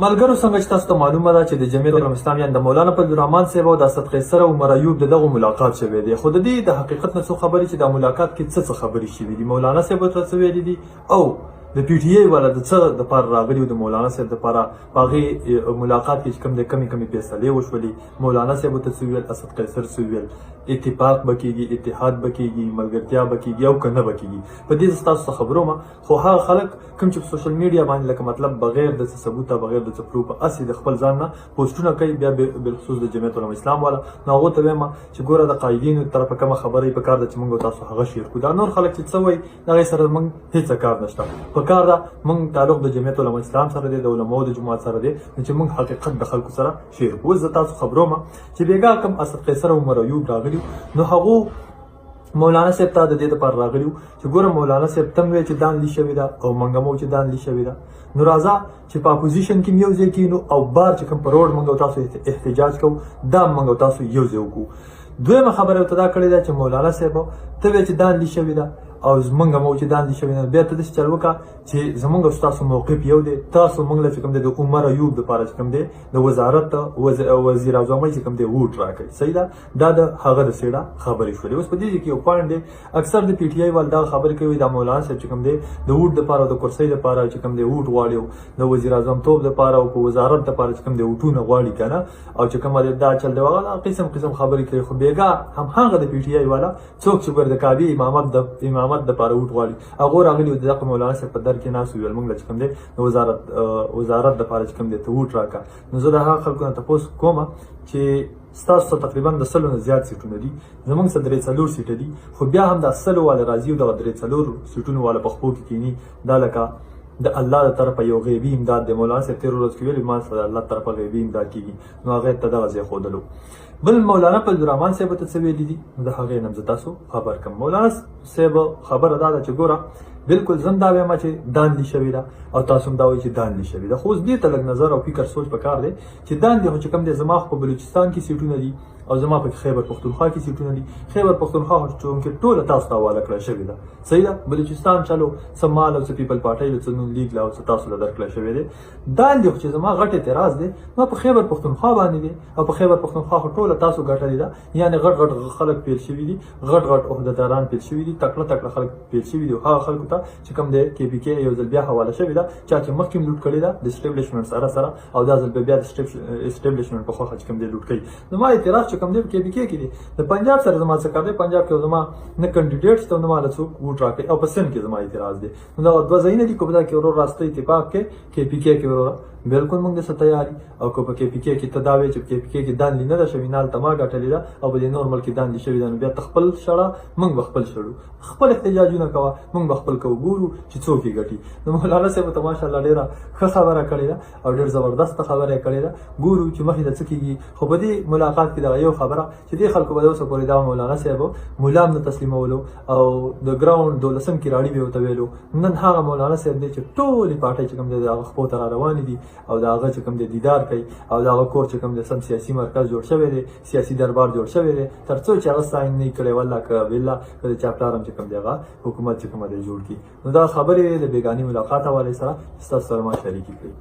ملګرو څنګه چې تاسو ته معلومه ده چې د جمعیت العلماء اسلامي د مولانا فضل الرحمن صاحب او د اسد قیصر او عمر ایوب دغه ملاقات شوی دی. خو د دې د حقیقت نه څه خبرې چې د ملاقات کې څه خبرې شوې دي، مولانا صاحب ورته څه ویلي دي او د پی ټی ای والا د څه د پاره راغلی او د مولانا صاحب د پاره باغې ملاقات کې کوم د کمی فیصلې وشولې. مولانا صاحب ته څه ویل، اسد قیصر څه ویل، اتفاق بکیږي، اتحاد بکیږي، ملګرتیا بکیږي او کنه بکیږي. په دې تاسو خبرو ما خو هغه خلک کوم چې په سوشل میډیا باندې لکه مطلب بغیر د ثبوت بغیر د پروف اسی د خپل ځان نه پوسټونه کوي، بیا بل خصوص د جمعیت العلماء اسلام والا نو هغه ته وایم چې ګوره د قایدینو طرف کوم خبرې په کار د چې موږ تاسو هغه شیر کو. دا نور خلک چې څه وایي دا سره موږ هیڅ کار نشته. په کار دا موږ تعلق د جمعیت العلماء اسلام سره دی، د علماء د جماعت سره دی چې موږ حقیقت د خلکو سره شیر کو. زه تاسو خبرو ما چې بیګا کوم اسد قیصر او عمر ایوب راغلی نو هغه مولانا صاحب ته د دې لپاره راغلیو چې ګوره مولانا صاحب تم وی چې دان لې شوی دا او منګمو چې دان لې شوی دا، نو راځه چې په اپوزیشن کې یو ځای کینو او بار چې کوم پر روډ منګو تاسو احتجاج کوو دا منګو تاسو یو ځای وکړو. دویمه خبره ته دا کړې ده چې مولانا صاحب ته وی چې دان لې شوی دا او زمونږ مو چې دان دي شوی نه بیا ته داسې چل وکړه چې زمونږ ستاسو موقف یو دی. تاسو موږ له چې کوم دی د عمر ایوب دپاره چې کوم دی د وزارت وزیر اعظم چې کوم دی ووټ راکړي، صحیح ده، دا د هغه د سیډه خبرې شولې. اوس په دې کې یو پوینټ دی، اکثر د پی ټی آی وال دا خبرې کوي د مولانا صاحب چې کوم دی د ووټ دپاره د کرسۍ دپاره چې کوم دی ووټ غواړي، د وزیر اعظم توب دپاره او په وزارت دپاره چې کوم دی ووټونه غواړي که نه، او چې کوم دی دا چل دی هغه قسم خبرې کوي. خو بیګا هم هغه د پی ټی آی والا څوک چې ګوره د کعبې امامت دپاره ووټ غواړي هغه راغلي و دغه مولانا صاحب په در کې ناست ویل موږ چې کوم دی د وزارت دپاره چې کوم دی ته ووټ راکړه. نو زه د هغه خلکو نه تپوس کوم چې ستاسو تقریبا د 100 نه زیات سیټونه دي، زموږ سره 3 سیټه دي، خو بیا هم د 100 والا راځي او د 3 سیټونو والا په خپل کې کینی. دا لکه د الله تر طرفه یو غیبی امداد د مولانا صاحب 13 ورځې کې ویل ما سره الله تر طرفه غیبی امداد کیږي، نو هغه ته دغه ځای خودلو. بل مولانا فضل الرحمن صاحب ته څه ویلي دي د هغې نه زه تاسو خبر کړم. مولانا صاحب خبره دا ده چې ګوره بالکل زم دا وایم چې دان دي شوی ده او تاسو هم دا وایي چې دان دي شوی ده، خو دې ته لږ نظر او فکر سوچ پکار دی چې دان دي خو چې کوم دی زما په بلوچستان کې سیټونه دي او زما په خیبر پختونخوا کې سیټونه دي. خیبر پختونخوا چې ټول تاسو ته حواله کړل شوی ده، صحیح ده. بلوچستان چلو سمال او پیپل پارټي له څنون لیګ لا او تاسو له درکړل شوی دی. دان دي چې زما غټ اعتراض دی ما په خیبر پختونخوا باندې دی او په خیبر پختونخوا ټول تاسو ګټلې ده، یعنی غټ خلک پیل شوی دي، غټ عہدیداران پیل شوی دي، تکړه خلک پیل شوی دي. هغه خلکو ته چې کوم دی کې پی کې یو ځل بیا حواله شوی ده چې مخکې لوټ کړی ده د اسټابلیشمنت سره او دا ځل بیا د اسټابلیشمنت په خوا چې کوم دی لوټ کړي. نو ما اعتراض چې کوم دی کې پی کې کې دی د پنجاب سره زما څه کار دی، پنجاب کې زما نه کینډیډیټ ته نو مال څوک ووټ راکړي او په سند کې زما اعتراض دی. نو دا دوه ځایونه دي کوم دا کې ورو راسته اتفاق کې پی کې ورو بالکل موږ د ستیاري او کو په کې پی کې ته دا وی چې کې پی کې دان نه ده شوی نال تما غټلې ده او په نورمال کې دان دي شوی ده. بیا خپل شړه موږ خپل شړو، خپل احتجاجونه کوه موږ خپل کو ګورو چې څوک یې ګټي. نو مولانا صاحب ته ماشاءالله ډیره ښه خبره کړې ده او ډیر زبردست خبره کړې ده. ګورو چې مخې د څه کېږي. خو په دې ملاقات کې دا یو خبره چې دې خلکو به اوسه پورې دا مولانا صاحب ملام نه تسلیمولو او د ګراوند 12 کې راړي به وته ویلو. نن هغه مولانا صاحب دی چې ټولې پارټۍ چې کوم دی هغه خپل تر روان دي او دا هغه چې کوم دی دیدار کوي او دا هغه کور چې کوم دی سم سیاسي مرکز جوړ شوی دی، سیاسي دربار جوړ شوی دی، تر څو چې هغه ساين نه کړي والله ک بالله کله چې پلارم چې کوم دی هغه حکومت چې کوم دی جوړ کی. نو دا خبره د بیگانی ملاقات حواله سره تاسو سره ما شریکي کړئ.